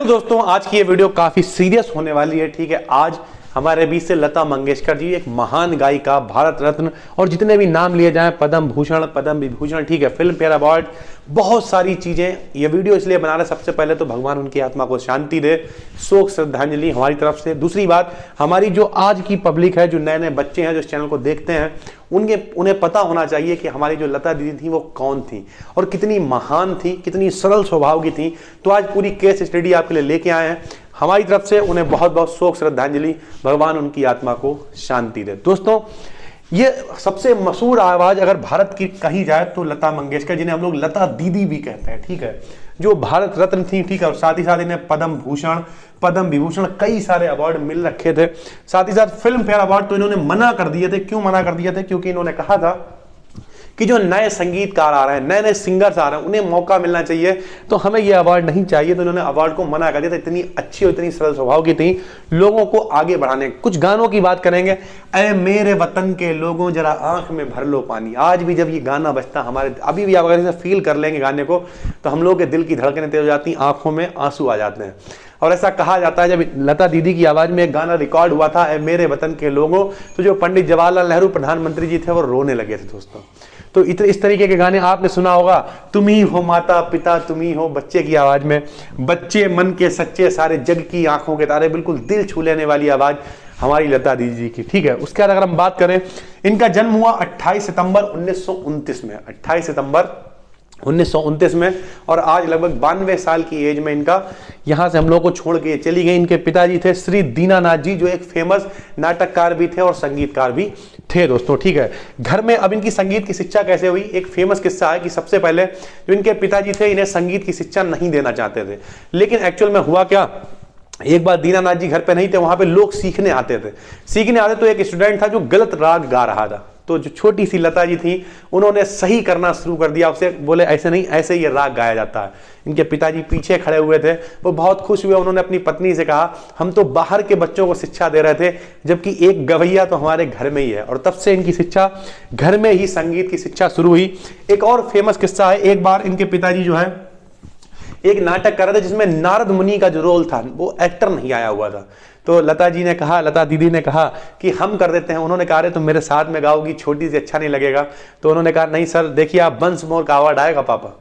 तो दोस्तों आज की ये वीडियो काफी सीरियस होने वाली है। ठीक है, आज हमारे बीच से लता मंगेशकर जी, एक महान गायिका, भारत रत्न और जितने भी नाम लिए जाएं, पद्म भूषण, पद्म विभूषण, ठीक है, फिल्म फेयर अवार्ड, बहुत सारी चीजें। ये वीडियो इसलिए बना रहे, सबसे पहले तो भगवान उनकी आत्मा को शांति दे, शोक श्रद्धांजलि हमारी तरफ से। दूसरी बात, हमारी जो आज की पब्लिक है, जो नए नए बच्चे हैं जो इस चैनल को देखते हैं, उन्हें पता होना चाहिए कि हमारी जो लता दीदी थी वो कौन थी और कितनी महान थी, कितनी सरल स्वभाव की थी। तो आज पूरी केस स्टडी आपके लिए लेके आए हैं। हमारी तरफ से उन्हें बहुत बहुत शोक श्रद्धांजलि, भगवान उनकी आत्मा को शांति दे। दोस्तों, ये सबसे मशहूर आवाज अगर भारत की कही जाए तो लता मंगेशकर, जिन्हें हम लोग लता दीदी भी कहते हैं, ठीक है, जो भारत रत्न थी, ठीक है, और साथ ही साथ इन्हें पद्म भूषण, पद्म विभूषण, कई सारे अवार्ड मिल रखे थे। साथ ही साथ फिल्म फेयर अवार्ड तो इन्होंने मना कर दिए थे। क्यों मना कर दिए थे? क्योंकि इन्होंने कहा था कि जो नए संगीतकार आ रहे हैं, नए नए सिंगर्स आ रहे हैं, उन्हें मौका मिलना चाहिए, तो हमें ये अवार्ड नहीं चाहिए। तो इन्होंने अवार्ड को मना कर दिया था। इतनी अच्छी और इतनी सरल स्वभाव की थी, लोगों को आगे बढ़ाने। कुछ गानों की बात करेंगे। ऐ मेरे वतन के लोगों जरा आंख में भर लो पानी। आज भी जब ये गाना बजता हमारे, अभी भी आप अगर इसे फील कर लेंगे गाने को, तो हम लोग के दिल की धड़कनें तेज हो जाती, आंखों में आंसू आ जाते हैं। और ऐसा कहा जाता है, जब लता दीदी की आवाज में एक गाना रिकॉर्ड हुआ था, ऐ मेरे वतन के लोगों, तो जो पंडित जवाहरलाल नेहरू प्रधानमंत्री जी थे वो रोने लगे थे दोस्तों। तो इस तरीके के गाने आपने सुना होगा। तुम ही हो माता पिता, तुम ही हो, बच्चे की आवाज में, बच्चे मन के सच्चे, सारे जग की आंखों के तारे, बिल्कुल दिल छू लेने वाली आवाज हमारी लता दीदी जी की। ठीक है, उसके बाद अगर हम बात करें, इनका जन्म हुआ 28 सितंबर 1929 में, 28 सितंबर 1929 में, और आज लगभग 92 साल की एज में इनका यहां से हम लोग को छोड़ के चली गई। इनके पिताजी थे श्री दीनानाथ जी, जो एक फेमस नाटककार भी थे और संगीतकार भी थे दोस्तों। ठीक है, घर में अब इनकी संगीत की शिक्षा कैसे हुई? एक फेमस किस्सा है कि सबसे पहले जो इनके पिताजी थे, इन्हें संगीत की शिक्षा नहीं देना चाहते थे, लेकिन एक्चुअल में हुआ क्या, एक बार दीनानाथ जी घर पे नहीं थे, वहां पे लोग सीखने आते थे। तो एक स्टूडेंट था जो गलत राग गा रहा था, तो जो छोटी सी लता जी थी, उन्होंने सही करना शुरू कर दिया। उसे बोले ऐसे नहीं, ऐसे ये राग गाया जाता है। इनके पिताजी पीछे खड़े हुए थे, वो बहुत खुश हुए। उन्होंने अपनी पत्नी से कहा, हम तो बाहर के बच्चों को शिक्षा दे रहे थे, जबकि एक गवैया तो हमारे घर में ही है। और तब से इनकी शिक्षा, घर में ही संगीत की शिक्षा शुरू हुई। एक और फेमस किस्सा है, एक बार इनके पिताजी जो है एक नाटक कर रहे थे जिसमें नारद मुनि का जो रोल था, वो एक्टर नहीं आया हुआ था। तो लता दीदी ने कहा कि हम कर देते हैं। उन्होंने कहा, अरे तुम मेरे साथ में गाओगी, छोटी सी अच्छा नहीं लगेगा। तो उन्होंने कहा, नहीं सर, देखिए आप वंस मोर का अवार्ड आएगा पापा,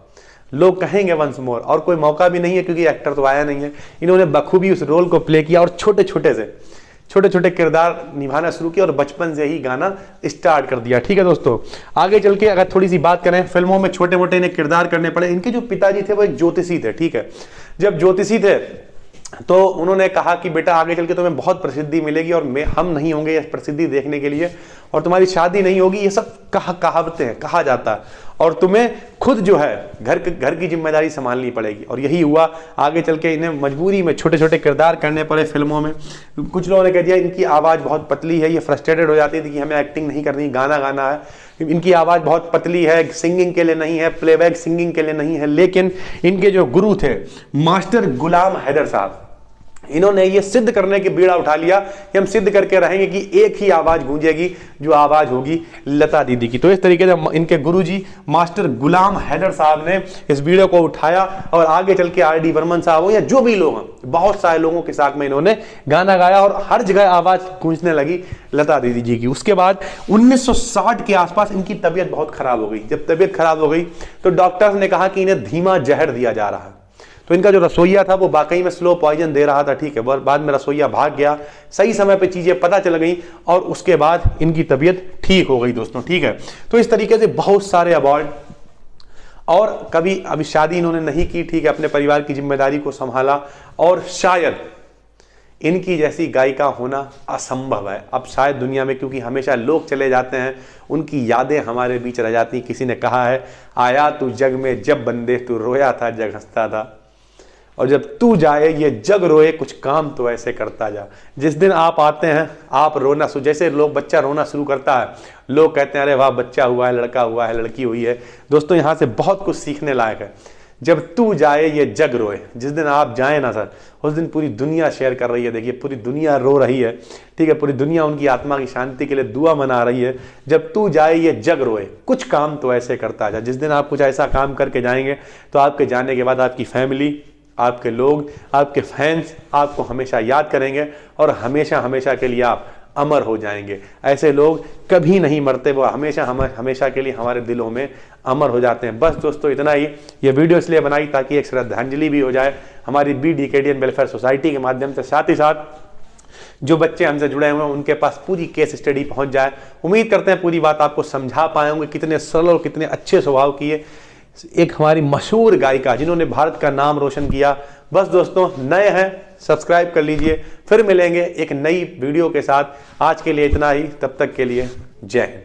लोग कहेंगे वंस मोर, और कोई मौका भी नहीं है क्योंकि एक्टर तो आया नहीं है। इन्होंने बखूबी उस रोल को प्ले किया और छोटे छोटे किरदार निभाना शुरू किया और बचपन से ही गाना स्टार्ट कर दिया। ठीक है दोस्तों, आगे चल के अगर थोड़ी सी बात करें, फिल्मों में छोटे मोटे इन्हें किरदार करने पड़े। इनके जो पिताजी थे वो एक ज्योतिषी थे। ठीक है, जब ज्योतिषी थे तो उन्होंने कहा कि बेटा आगे चल के तुम्हें बहुत प्रसिद्धि मिलेगी और हम नहीं होंगे ये प्रसिद्धि देखने के लिए, और तुम्हारी शादी नहीं होगी, ये सब कहावतें हैं, कहा जाता है, और तुम्हें खुद जो है घर की जिम्मेदारी संभालनी पड़ेगी। और यही हुआ। आगे चल के इन्हें मजबूरी में छोटे छोटे किरदार करने पड़े फिल्मों में। कुछ लोगों ने कह दिया इनकी आवाज़ बहुत पतली है, ये फ्रस्ट्रेटेड हो जाती थी कि हमें एक्टिंग नहीं करनी, गाना गाना है, इनकी आवाज़ बहुत पतली है, सिंगिंग के लिए नहीं है, प्लेबैक सिंगिंग के लिए नहीं है। लेकिन इनके जो गुरु थे मास्टर गुलाम हैदर साहब, इन्होंने ये सिद्ध करने की बीड़ा उठा लिया कि हम सिद्ध करके रहेंगे कि एक ही आवाज गूंजेगी, जो आवाज होगी लता दीदी की। तो इस तरीके से इनके गुरुजी मास्टर गुलाम हैदर साहब ने इस बीड़े को उठाया, और आगे चल के आर डी बर्मन साहब हो या जो भी लोग हैं, बहुत सारे लोगों के साथ में इन्होंने गाना गाया और हर जगह आवाज गूंजने लगी लता दीदी जी की। उसके बाद 1960 के आसपास इनकी तबीयत बहुत खराब हो गई। जब तबीयत खराब हो गई तो डॉक्टर्स ने कहा कि इन्हें धीमा जहर दिया जा रहा है। तो इनका जो रसोइया था वो वाकई में स्लो पॉइजन दे रहा था। ठीक है, बाद में रसोइया भाग गया, सही समय पे चीजें पता चल गई और उसके बाद इनकी तबीयत ठीक हो गई दोस्तों। ठीक है, तो इस तरीके से बहुत सारे अवार्ड, और कभी अभी शादी इन्होंने नहीं की, ठीक है, अपने परिवार की जिम्मेदारी को संभाला, और शायद इनकी जैसी गायिका होना असंभव है अब शायद दुनिया में, क्योंकि हमेशा लोग चले जाते हैं, उनकी यादें हमारे बीच रह जाती। किसी ने कहा है, आया तू जग में जब बंदे तू रोया था जग हंसता था, और जब तू जाए ये जग रोए, कुछ काम तो ऐसे करता जा। जिस दिन आप आते हैं आप रोना शुरू, जैसे लोग बच्चा रोना शुरू करता है, लोग कहते हैं अरे वाह बच्चा हुआ है, लड़का हुआ है, लड़की हुई है। दोस्तों यहाँ से बहुत कुछ सीखने लायक है। जब तू जाए ये जग रोए, जिस दिन आप जाए ना सर, उस दिन पूरी दुनिया शेयर कर रही है। देखिए पूरी दुनिया रो रही है, ठीक है, पूरी दुनिया उनकी आत्मा की शांति के लिए दुआ मना रही है। जब तू जाए ये जग रोए, कुछ काम तो ऐसे करता जा। जिस दिन आप कुछ ऐसा काम करके जाएंगे तो आपके जाने के बाद आपकी फैमिली, आपके लोग, आपके फैंस आपको हमेशा याद करेंगे और हमेशा हमेशा के लिए आप अमर हो जाएंगे। ऐसे लोग कभी नहीं मरते, वो हमेशा हमेशा के लिए हमारे दिलों में अमर हो जाते हैं। बस दोस्तों इतना ही। ये वीडियो इसलिए बनाई ताकि एक श्रद्धांजलि भी हो जाए हमारी बी डीकेडियन वेलफेयर सोसाइटी के माध्यम से, साथ ही साथ जो बच्चे हमसे जुड़े हुए हैं उनके पास पूरी केस स्टडी पहुंच जाए। उम्मीद करते हैं पूरी बात आपको समझा पाए होंगे। कितने सरल और कितने अच्छे स्वभाव की एक हमारी मशहूर गायिका जिन्होंने भारत का नाम रोशन किया। बस दोस्तों नए हैं सब्सक्राइब कर लीजिए। फिर मिलेंगे एक नई वीडियो के साथ। आज के लिए इतना ही, तब तक के लिए जय हिंद।